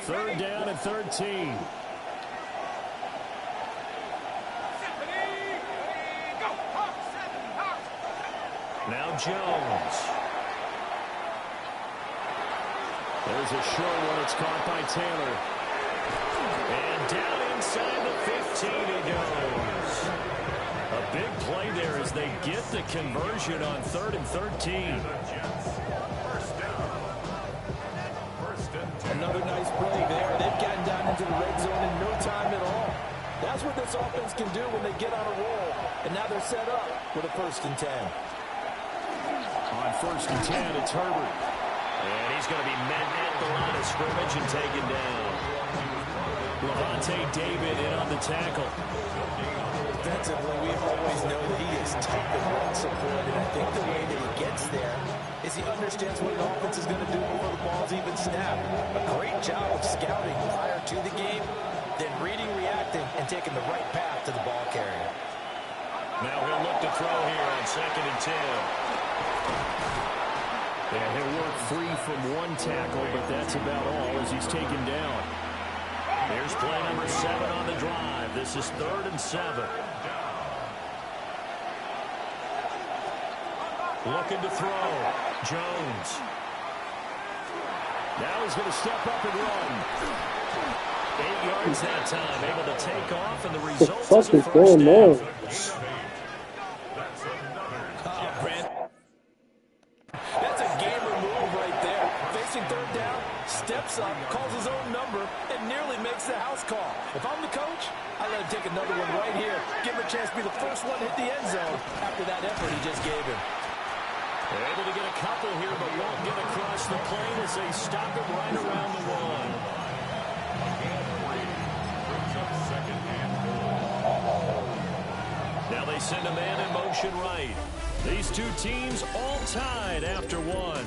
Third down and 13. Now Jones. There's a short one. It's caught by Taylor. And down inside the 15 he goes. A big play there as they get the conversion on 3rd and 13. Another nice play there. They've gotten down into the red zone in no time at all. That's what this offense can do when they get on a roll. And now they're set up with a 1st and 10. On 1st and 10, it's Herbert. And he's going to be met at the line of scrimmage and taken down. Levante David in on the tackle. Defensively, we always know that he is tough and run support, and I think the way that he gets there is he understands what an offense is going to do before the ball's even snapped. A great job of scouting prior to the game, then reading, reacting, and taking the right path to the ball carrier. Now he'll look to throw here on 2nd and 10. And he'll work free from one tackle, but that's about all as he's taken down. Here's play number 7 on the drive. This is 3rd and 7. Looking to throw. Jones. Now he's going to step up and run. 8 yards that time. Able to take off, and the result is a 1st down. That's a gamer move right there. Facing 3rd down, steps up, calls his own number, and nearly makes the house call. If I'm the coach, I let him take another one right here. Give him a chance to be the first one to hit the end zone after that effort he just gave him. They're able to get a couple here, but won't get across the plane as they stop him right around the 1. Now they send a man in motion right. These two teams all tied after 1.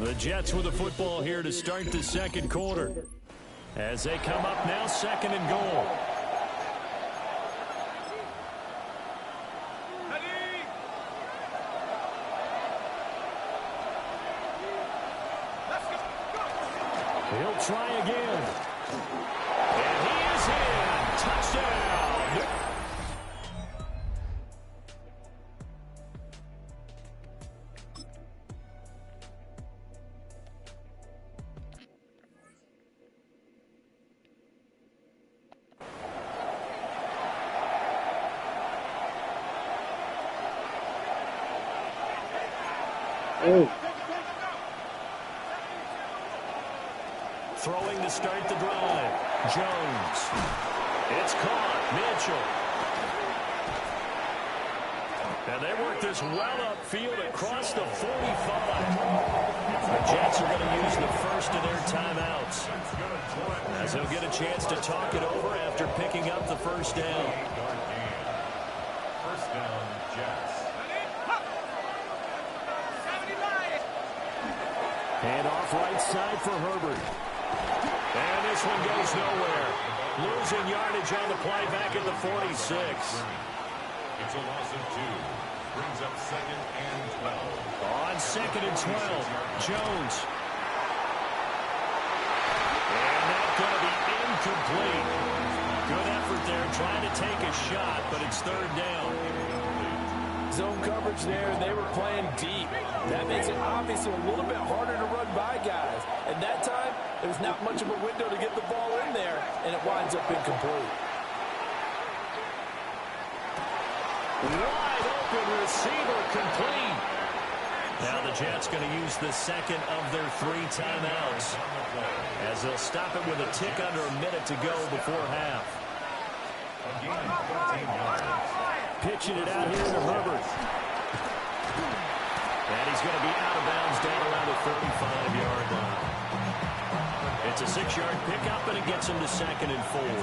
The Jets with the football here to start the 2nd quarter. As they come up now, 2nd and goal. He'll try again. And he is in. Touchdown. Oh. Throwing to start the drive. Jones. It's caught. Mitchell. And they work this well upfield across the 45. The Jets are going to use the first of their timeouts, as he'll get a chance to talk it over after picking up the 1st down. 1st down, Jets. Hand off right side for Herbert. And this one goes nowhere. Losing yardage on the play back at the 46. It's a loss of 2. Brings up 2nd and 12. On 2nd and 12, Jones. And that's going to be incomplete. Good effort there trying to take a shot, but it's 3rd down. Zone coverage there, and they were playing deep. That makes it obviously a little bit harder to run by guys. And that time, there was not much of a window to get the ball in there, and it winds up incomplete. Wide open receiver complete. Now the Jets going to use the 2nd of their 3 timeouts, as they'll stop it with a tick under a minute to go before half. Pitching it out here to Herbert. And he's going to be out of bounds down around the 35-yard line. It's a 6-yard pickup, and it gets him to 2nd and 4. Brings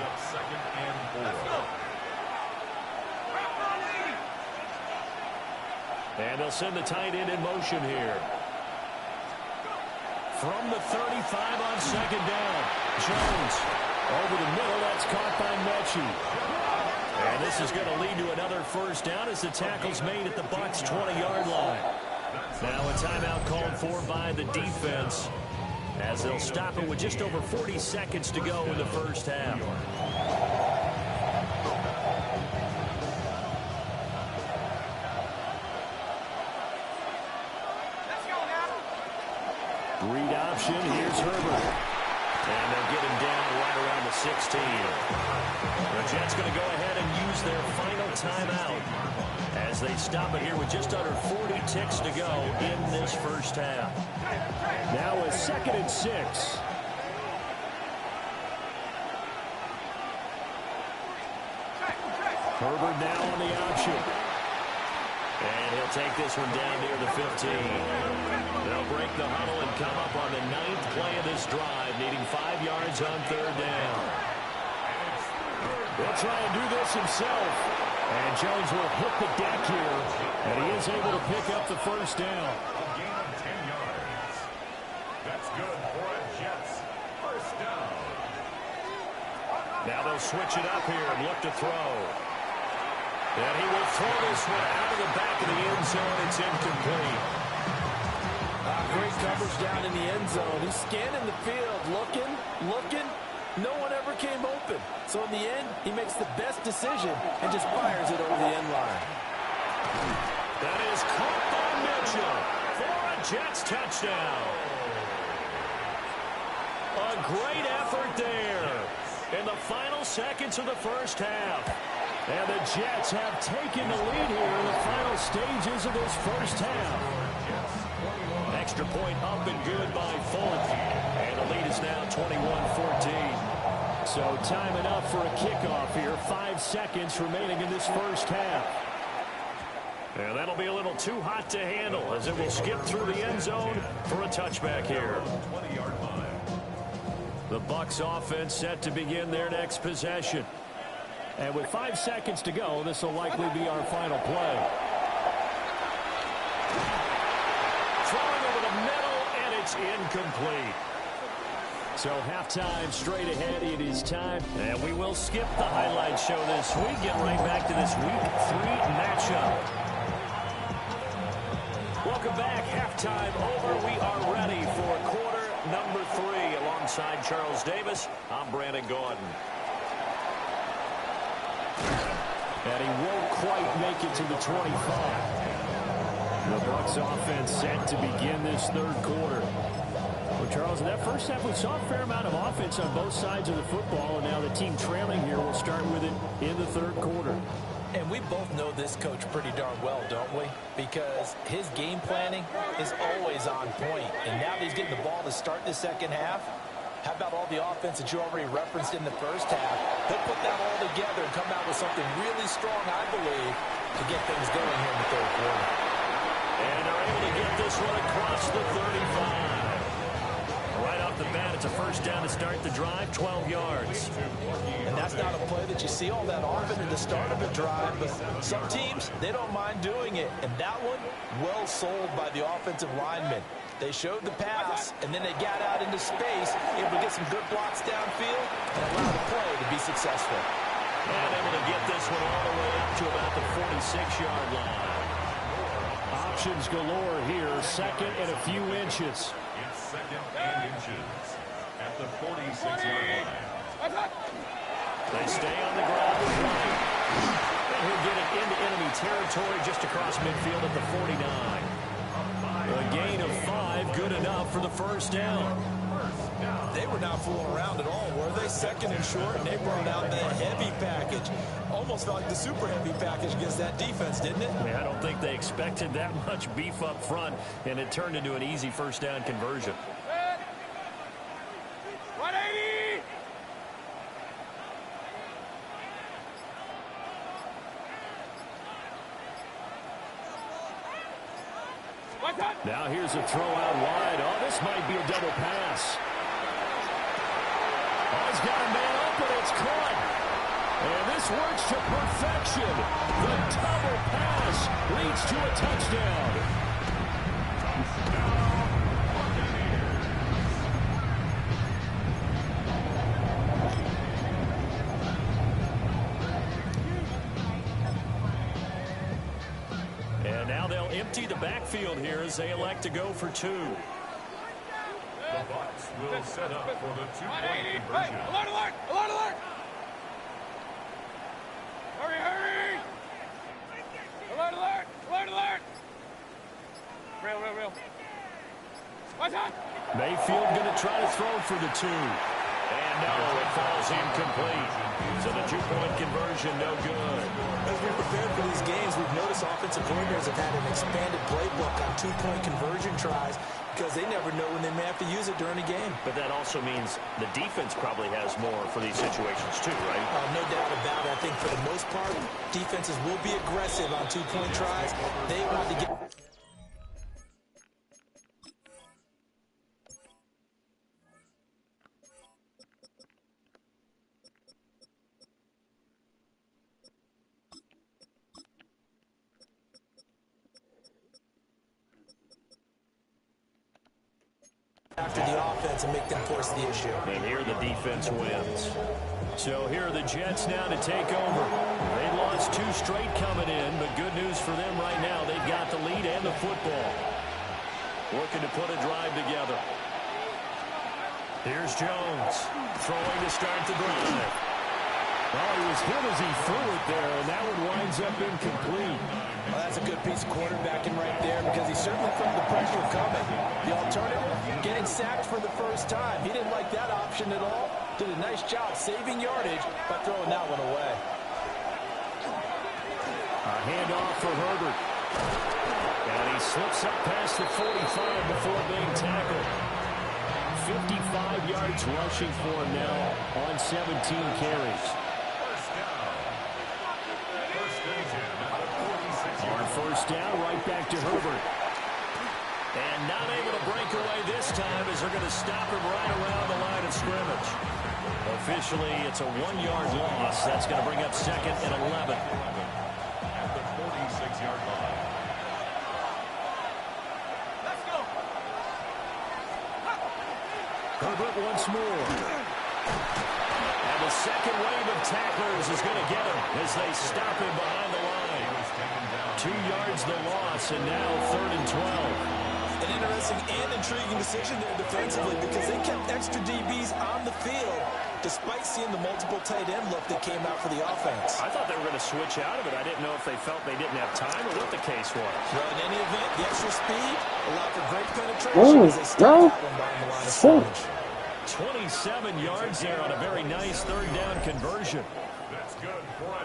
up 2nd and 4. And they'll send the tight end in motion here. From the 35 on 2nd down, Jones. Over the middle, that's caught by Mechie. And this is going to lead to another first down as the tackle's made at the Bucs' 20-yard line. Now a timeout called for by the defense as they'll stop it with just over 40 seconds to go in the first half. Read option. Here's Herbert. And they'll get him down right around the 16. The Jets going to go ahead and use their final timeout as they stop it here with just under 40 ticks to go in this first half. Now a 2nd and 6. Herbert now on the option. And he'll take this one down near the 15. They'll break the huddle and come up on the 9th play of this drive, needing 5 yards on 3rd down. He'll try and do this himself. And Jones will hit the deck here, and he is able to pick up the first down. A gain of 10 yards. That's good for a Jets first down. Now they'll switch it up here and look to throw. And he will throw this one out of the back of the end zone. It's incomplete. Great coverage down in the end zone. He's scanning the field, looking. No one ever came open. So in the end, he makes the best decision and just fires it over the end line. That is caught by Mitchell for a Jets touchdown. A great effort there in the final seconds of the first half. And the Jets have taken the lead here in the final stages of this first half. Extra point up and good by Fulton. And the lead is now 21-14. So time enough for a kickoff here. 5 seconds remaining in this first half. And that'll be a little too hot to handle as it will skip through the end zone for a touchback here. 20-yard line. The Bucs offense set to begin their next possession. And with 5 seconds to go, this will likely be our final play. Throwing over the middle, and it's incomplete. So halftime straight ahead. It is time. And we will skip the highlight show this week. Get right back to this Week 3 matchup. Welcome back. Halftime over. We are ready for quarter number 3. Alongside Charles Davis, I'm Brandon Gordon. And he won't quite make it to the 25. The Bucs offense set to begin this third quarter. Well, Charles, in that first half, we saw a fair amount of offense on both sides of the football, and now the team trailing here will start with it in the third quarter. And we both know this coach pretty darn well, don't we? Because his game planning is always on point. And now that he's getting the ball to start the second half, how about all the offense that you already referenced in the first half? He'll put that all together and come out with something really strong, I believe, to get things going here in the third quarter. And they're able to get this one across the 35. Right off the bat, it's a first down to start the drive, 12 yards. And that's not a play that you see all that often in the start of a drive, but some teams, they don't mind doing it. And that one, well sold by the offensive lineman. They showed the pass, and then they got out into space, able to get some good blocks downfield, and allow the play to be successful. And able to get this one all the way up to about the 46-yard line. Options galore here, second and a few inches. It's second and inches at the 46-yard line. They stay on the ground with White. And he'll get it into enemy territory just across midfield at the 49. A gain of 5, good enough for the first down. They were not fooling around at all, were they? Second and short, and they brought out the heavy package. Almost felt like the super heavy package against that defense, didn't it? I don't think they expected that much beef up front, and it turned into an easy first down conversion. 180! Now here's a throw out wide. Oh, this might be a double pass. Oh, he's got a man open. It's caught. And this works to perfection. The double pass leads to a touchdown. empty the backfield here as they elect to go for two. The Bucs will set up for the two-point conversion. Hey, alert, alert! Alert, alert! Hurry, hurry! Alert, alert! Alert, alert! Real. What's on? Mayfield going to try to throw for the two. And no, it falls incomplete. So the two-point conversion, no good. As we prepare for these games, we've noticed offensive coordinators have had an expanded playbook on two-point conversion tries because they never know when they may have to use it during a game. But that also means the defense probably has more for these situations too, right? No doubt about it. I think for the most part, defenses will be aggressive on two-point tries. They want to get... after the offense and make them force the issue. And here the defense wins. So here are the Jets now to take over. They lost two straight coming in, but good news for them right now. They've got the lead and the football. Looking to put a drive together. Here's Jones throwing to start the drive. Oh, he was hit as he threw it there, and that one winds up incomplete. Well, that's a good piece of quarterbacking right there because he certainly felt the pressure coming. The alternative, getting sacked for the first time. He didn't like that option at all. Did a nice job saving yardage by throwing that one away. A handoff for Herbert. And he slips up past the 45 before being tackled. 55 yards rushing for him now on 17 carries. On first down, right back to Herbert. And not able to break away this time as they're going to stop him right around the line of scrimmage. Officially, it's a 1-yard loss. That's going to bring up second and 11. At the 46-yard line. Let's go! Herbert once more. And the second wave of tacklers is going to get him as they stop him behind the line. 2 yards the loss, and now 3rd and 12. An interesting and intriguing decision there defensively because they kept extra DBs on the field despite seeing the multiple tight end look that came out for the offense. I thought they were going to switch out of it. I didn't know if they felt they didn't have time or what the case was. Well, in any event, the extra speed allowed for great penetration as they stepped out and behind the line of scrimmage. 27 yards there on a very nice third down conversion.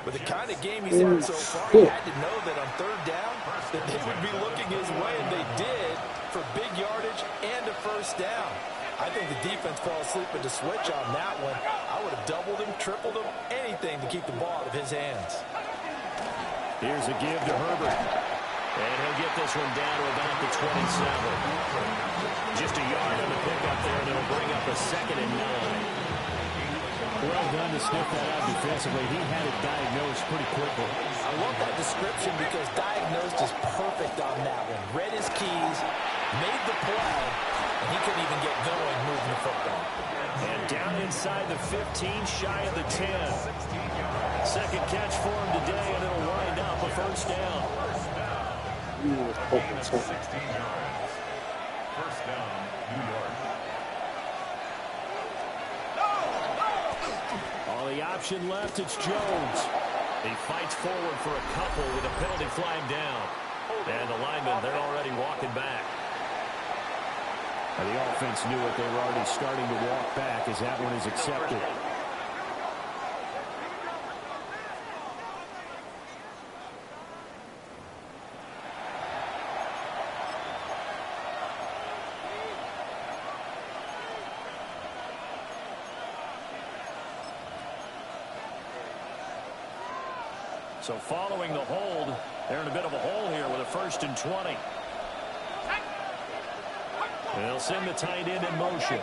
With the kind of game he's had so far, he had to know that on third down that they would be looking his way, and they did for big yardage and a first down. I think the defense fell asleep at the switch on that one. I would have doubled him, tripled him, anything to keep the ball out of his hands. Here's a give to Herbert. And he'll get this one down to about the 27. Just a yard on the pickup there, and it'll bring up a 2nd and 9. Well done to sniff that out defensively. He had it diagnosed pretty quickly. I love that description because diagnosed is perfect on that one. Read his keys, made the play, and he couldn't even get going moving the football. And down inside the 15, shy of the 10. Second catch for him today, and it'll wind up a first down. 16 yards. First down, New York. All the option left, it's Jones. He fights forward for a couple with a penalty flag down. And the linemen, they're already walking back. And the offense knew it. They were already starting to walk back as that one is accepted. So following the hold, they're in a bit of a hole here with a 1st and 20. They'll send the tight end in motion.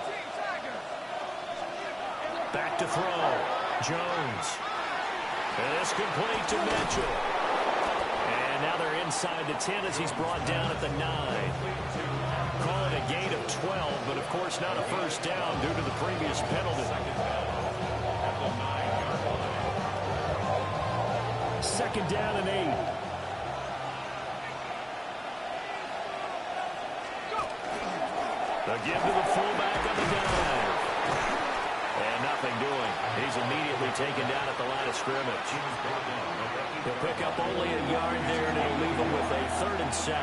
Back to throw. Jones. And it's complete to Mitchell. And now they're inside the 10 as he's brought down at the 9. Call it a gain of 12, but of course not a first down due to the previous penalty. 2nd down and 8. The give to the fullback on the dive. And nothing doing. He's immediately taken down at the line of scrimmage. He'll pick up only a yard there, and it'll leave him with a 3rd and 7.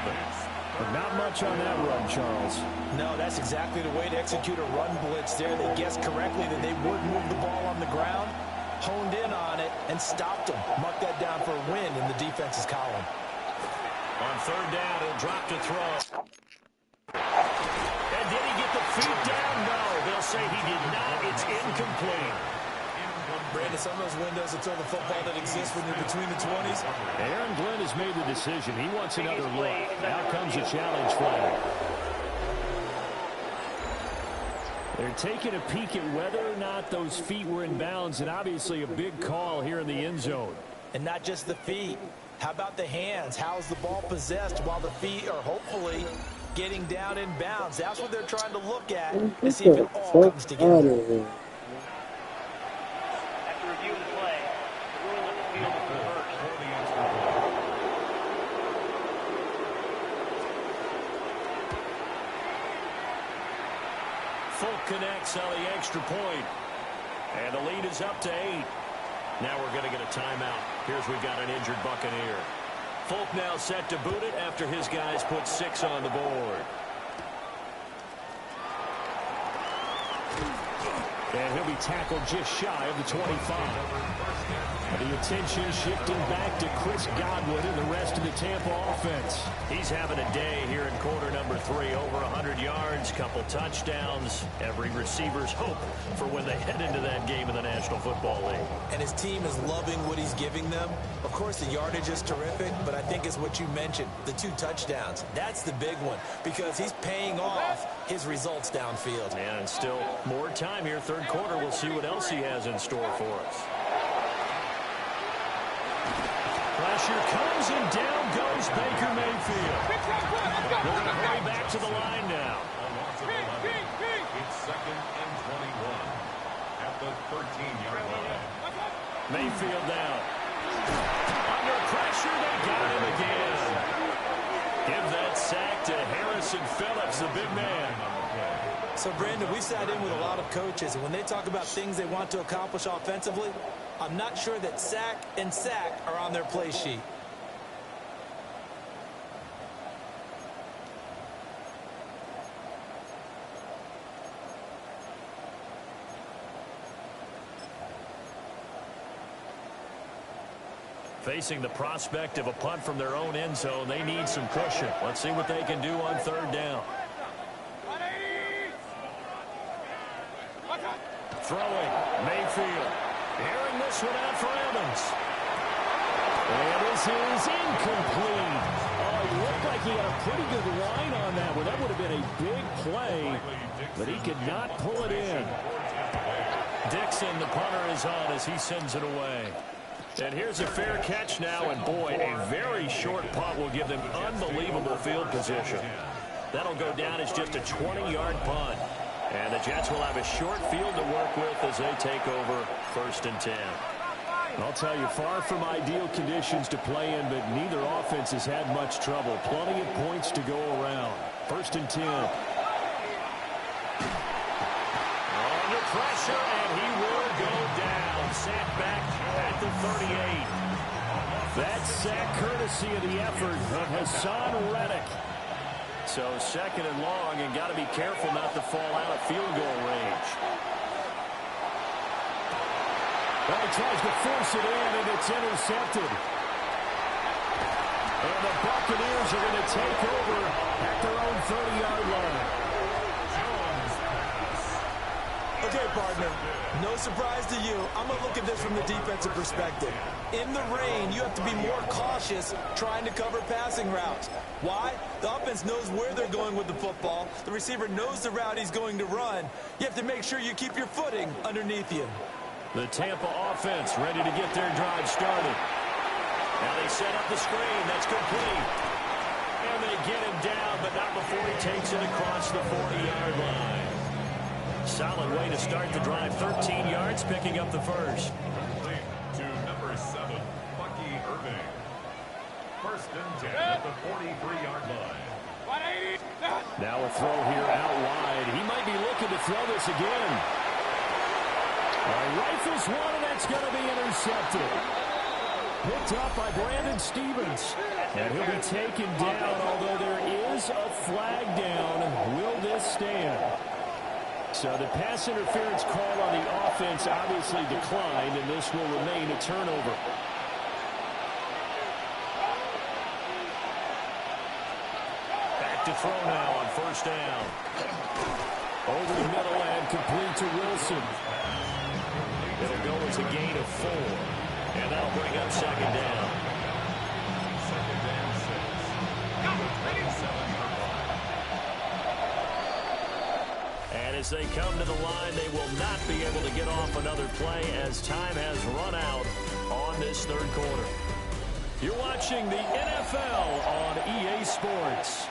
But not much on that run, Charles. No, that's exactly the way to execute a run blitz there. They guessed correctly that they would move the ball on the ground, honed in on it, and stopped them. Mark that down for a win in the defense's column. On 3rd down, he'll drop to throw. And did he get the feet down? No, they'll say he did not. It's incomplete. Brandon, some of those windows to throw the football that exists when you're between the 20s. Aaron Glenn has made the decision. He wants another look. Now comes a challenge flag. They're taking a peek at whether or not those feet were in bounds, and obviously a big call here in the end zone. And not just the feet. How about the hands? How's the ball possessed while the feet are hopefully getting down in bounds? That's what they're trying to look at and see if it all comes together. Folk connects on the extra point. And the lead is up to 8. Now we're going to get a timeout. Here's we've got an injured Buccaneer. Folk now set to boot it after his guys put 6 on the board. And he'll be tackled just shy of the 25. The attention shifting back to Chris Godwin and the rest of the Tampa offense. He's having a day here in quarter number 3. Over 100 yards, couple touchdowns. Every receiver's hope for when they head into that game in the National Football League. And his team is loving what he's giving them. Of course, the yardage is terrific, but I think it's what you mentioned, the 2 touchdowns. That's the big one because he's paying off his results downfield. And still more time here. 3rd quarter. We'll see what else he has in store for us. Pressure comes, and down goes Baker Mayfield. We're going to hurry back to the line now. It's 2nd and 21 at the 13-yard line. Mayfield down. Under pressure, they got him again. Give that sack to Harrison Phillips, the big man. So, Brandon, we've sat in with a lot of coaches, and when they talk about things they want to accomplish offensively, I'm not sure that sack and sack are on their play sheet. Facing the prospect of a punt from their own end zone, they need some cushion. Let's see what they can do on 3rd down. Throwing, Mayfield. Airing this one out for Evans. And this is incomplete. Oh, it looked like he had a pretty good line on that one. That would have been a big play, but he could not pull it in. Dixon, the punter, is on as he sends it away. And here's a fair catch now, and boy, a very short punt will give them unbelievable field position. That'll go down as just a 20-yard punt. And the Jets will have a short field to work with as they take over 1st and 10. I'll tell you, far from ideal conditions to play in, but neither offense has had much trouble. Plenty of points to go around. 1st and 10. Under pressure, and he will go down. Sacked back at the 38. That sack courtesy of the effort of Hassan Reddick. So 2nd and long, and got to be careful not to fall out of field goal range. Well, he tries to force it in, and it's intercepted. And the Buccaneers are going to take over at their own 30-yard line. Okay, partner, no surprise to you. I'm going to look at this from the defensive perspective. In the rain, you have to be more cautious trying to cover passing routes. Why? The offense knows where they're going with the football. The receiver knows the route he's going to run. You have to make sure you keep your footing underneath you. The Tampa offense ready to get their drive started. Now they set up the screen. That's complete. And they get him down, but not before he takes it across the 40-yard line. Solid way to start the drive. 13 yards, picking up the first. Complete to number 7, Bucky Irving. 1st and 10 at the 43-yard line. 180. Now a throw here out wide. He might be looking to throw this again. Rifles one, and that's going to be intercepted. Picked up by Brandon Stevens. And he'll be taken down, although there is a flag down. Will this stand? So the pass interference call on the offense obviously declined, and this will remain a turnover. Back to throw now on first down. Over the middle and complete to Wilson. It'll go as a gain of 4. And that'll bring up second down. And as they come to the line, they will not be able to get off another play as time has run out on this third quarter. You're watching the NFL on EA Sports.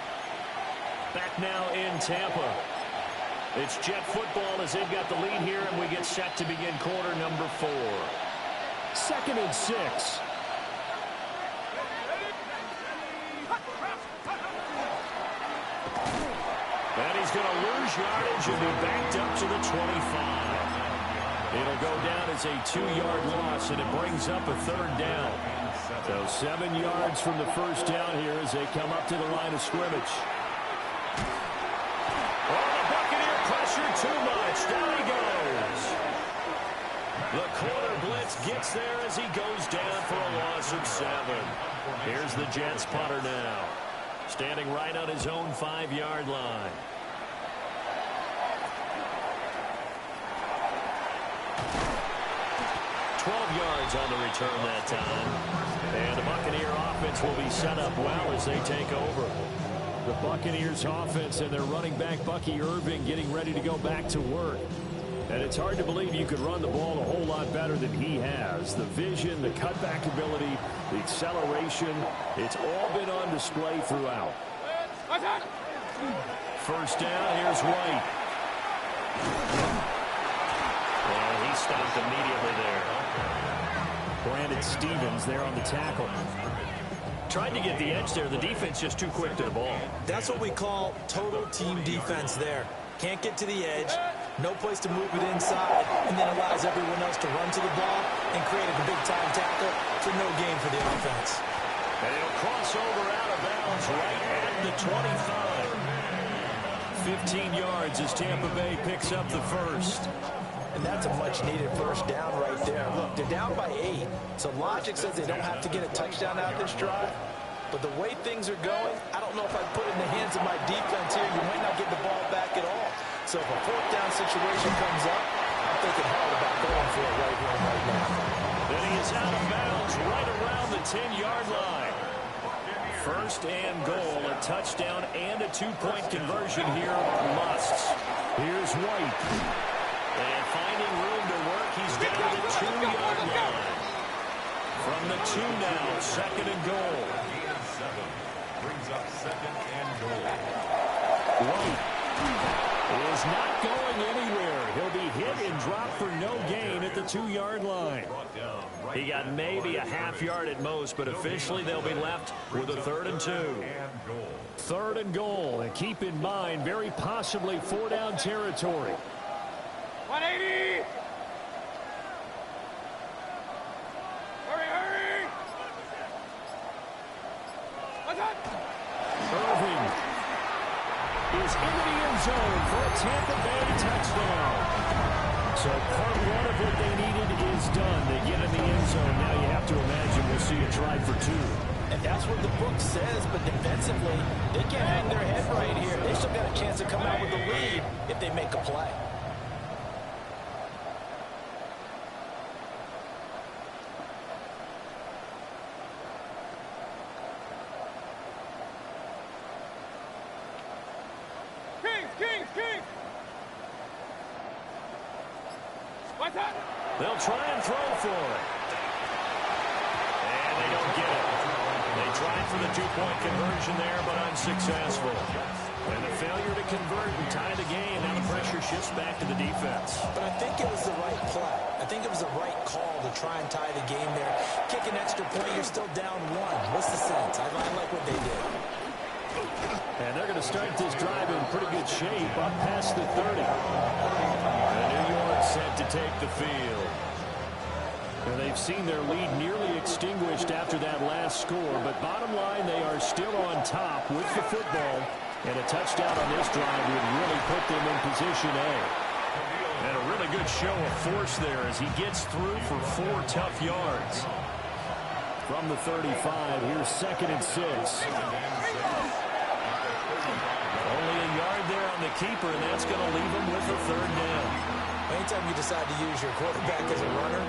Back now in Tampa. It's Jet football as they've got the lead here, and we get set to begin quarter number 4. 2nd and 6. And he's going to lose yardage and be backed up to the 25. It'll go down as a 2-yard loss, and it brings up a third down. So 7 yards from the first down here as they come up to the line of scrimmage. Oh, the Buccaneer pressure too much. Down he goes. The corner blitz gets there as he goes down for a loss of 7. Here's the Jets punter now. Standing right on his own 5-yard line. Yards on the return that time. And the Buccaneer offense will be set up well as they take over. The Buccaneers offense and their running back Bucky Irving getting ready to go back to work. And it's hard to believe you could run the ball a whole lot better than he has. The vision, the cutback ability, the acceleration, it's all been on display throughout. First down, here's White. And he stopped immediately there. Brandon Stevens there on the tackle. Tried to get the edge there. The defense just too quick to the ball. That's what we call total team defense there. Can't get to the edge, no place to move it inside, and then allows everyone else to run to the ball and create a big-time tackle for no gain for the offense. And it'll cross over out of bounds right at the 25. 15 yards as Tampa Bay picks up the first. And that's a much-needed first down right there. Look, they're down by 8, so logic says they don't have to get a touchdown out of this drive. But the way things are going, I don't know if I'd put it in the hands of my defense here. You might not get the ball back at all. So if a fourth down situation comes up, I'm thinking hard about going for it right here and right now. Then he is out of bounds right around the 10-yard line. First and goal, a touchdown and a 2-point conversion here. Musts. Here's White. And finding room to work, he's down to the 2-yard line. From the 2 now, 2nd and goal. Brings up 2nd and goal. White is not going anywhere. He'll be hit and dropped for no gain at the 2-yard line. He got maybe a half yard at most, but officially they'll be left with a 3rd and 2. 3rd and goal. And keep in mind, very possibly 4-down territory. 180. Hurry, hurry. What's that? Irving is into the end zone for a Tampa Bay touchdown. So part 1 of what they needed is done. They get in the end zone. Now you have to imagine we'll see a try for 2. And that's what the book says, but defensively, they can't hang their head right here. They still got a chance to come out with the lead if they make a play. Kings. What's that? They'll try and throw for it. And they don't get it. They tried for the 2-point conversion there, but unsuccessful. And the failure to convert and tie the game. Now the pressure shifts back to the defense. But I think it was the right play. I think it was the right call to try and tie the game there. Kick an extra point, you're still down 1. What's the sense? I like what they did. And they're going to start this drive in pretty good shape up past the 30. And New York set to take the field. And they've seen their lead nearly extinguished after that last score. But bottom line, they are still on top with the football. And a touchdown on this drive would really put them in position A. And a really good show of force there as he gets through for 4 tough yards. From the 35, here's 2nd and 6. Only a yard there on the keeper, and that's going to leave him with a 3rd down. Anytime you decide to use your quarterback as a runner,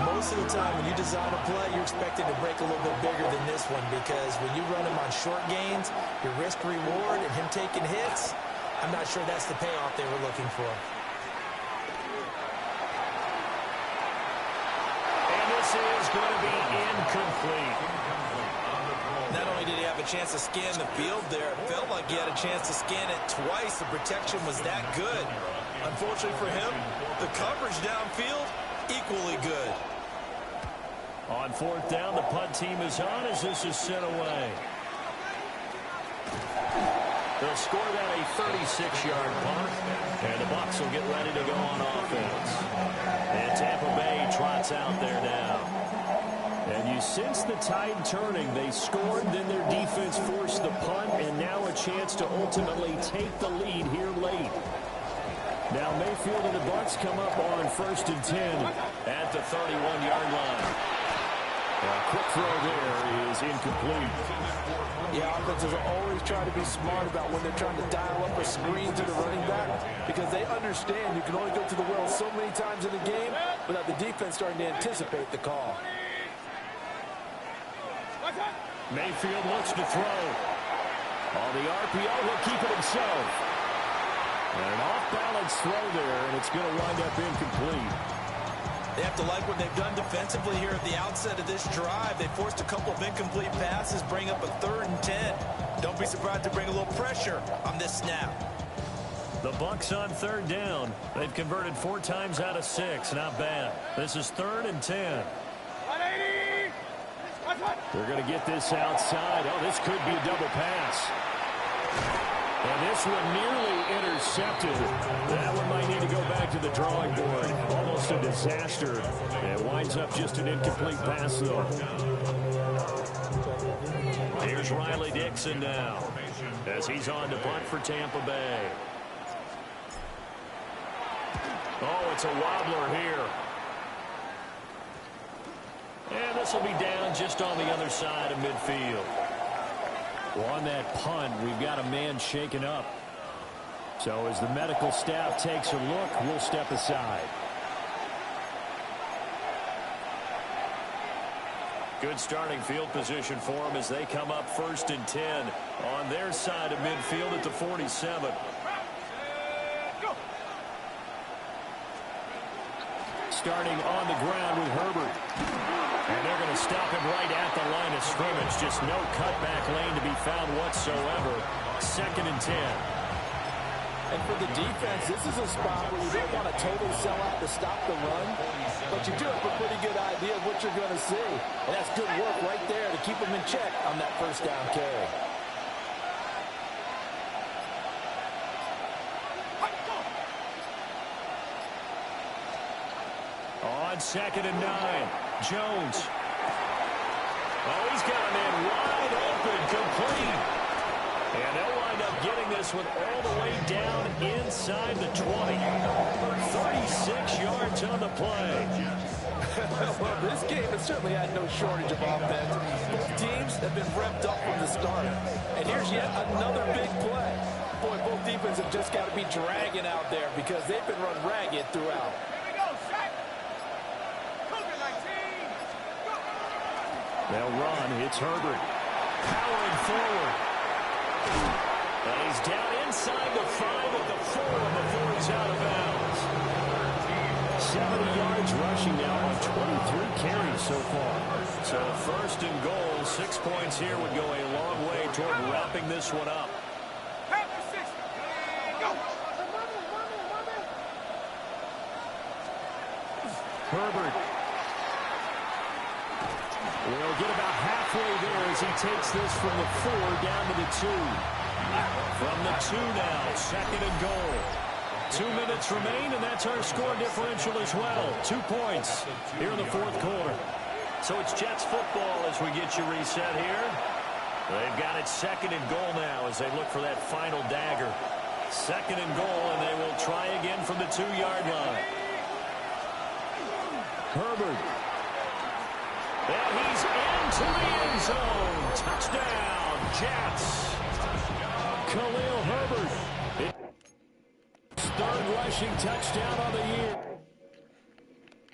most of the time when you design a play, you're expected to break a little bit bigger than this one, because when you run him on short gains, your risk-reward and him taking hits, I'm not sure that's the payoff they were looking for. And this is going to be incomplete. Not only did he have a chance to scan the field there, it felt like he had a chance to scan it twice. The protection was that good. Unfortunately for him, the coverage downfield, equally good. On 4th down, the punt team is on as this is sent away. They'll score that a 36-yard punt, and the Bucs will get ready to go on offense. And Tampa Bay trots out there now. And you sense the tide turning. They scored, then their defense forced the punt, and now a chance to ultimately take the lead here late. Now Mayfield and the Bucs come up on 1st and 10 at the 31-yard line. A quick throw there is incomplete. Yeah, offenses always try to be smart about when they're trying to dial up a screen to the running back, because they understand you can only go to the well so many times in the game without the defense starting to anticipate the call. Mayfield looks to throw. On the RPO, he'll keep it himself. And an off-balance throw there, and it's going to wind up incomplete. They have to like what they've done defensively here at the outset of this drive. They forced a couple of incomplete passes, bring up a 3rd and 10. Don't be surprised to bring a little pressure on this snap. The Bucs on 3rd down. They've converted 4 times out of 6. Not bad. This is 3rd and 10. They're going to get this outside. Oh, this could be a double pass. And this one nearly intercepted. That one might need to go back to the drawing board. Almost a disaster. It winds up just an incomplete pass, though. Here's Riley Dixon now as he's on to punt for Tampa Bay. Oh, it's a wobbler here. And this will be down just on the other side of midfield. Well, on that punt, we've got a man shaken up. So as the medical staff takes a look, we'll step aside. Good starting field position for them as they come up 1st and 10 on their side of midfield at the 47. Starting on the ground with Herbert. And they're going to stop him right at the line of scrimmage. Just no cutback lane to be found whatsoever. 2nd and 10. And for the defense, this is a spot where you don't want to totally sell out to stop the run, but you do have a pretty good idea of what you're going to see. And that's good work right there to keep them in check on that 1st down carry. On 2nd and 9. Jones. Oh, he's got a man wide open, complete. And they'll wind up getting this one all the way down inside the 20. 36 yards on the play. Well, this game has certainly had no shortage of offense. Both teams have been revved up from the start. And here's yet another big play. Boy, both defenses have just got to be dragging out there because they've been run ragged throughout. They'll run. It's Herbert. Powering forward. And he's down inside the 5 at the 4 before he's out of bounds. 70 yards rushing now on 23 carries so far. So 1st and goal, 6 points here would go a long way toward wrapping this one up. Herbert. We'll get about halfway there as he takes this from the 4 down to the 2. From the 2 now, 2nd and goal. 2 minutes remain, and that's our score differential as well. 2 points here in the 4th quarter. So it's Jets football as we get you reset here. They've got it 2nd and goal now as they look for that final dagger. 2nd and goal, and they will try again from the 2-yard line. Herbert. And he's into the end zone. Touchdown, Jets. Khalil Herbert. 3rd rushing touchdown on the year.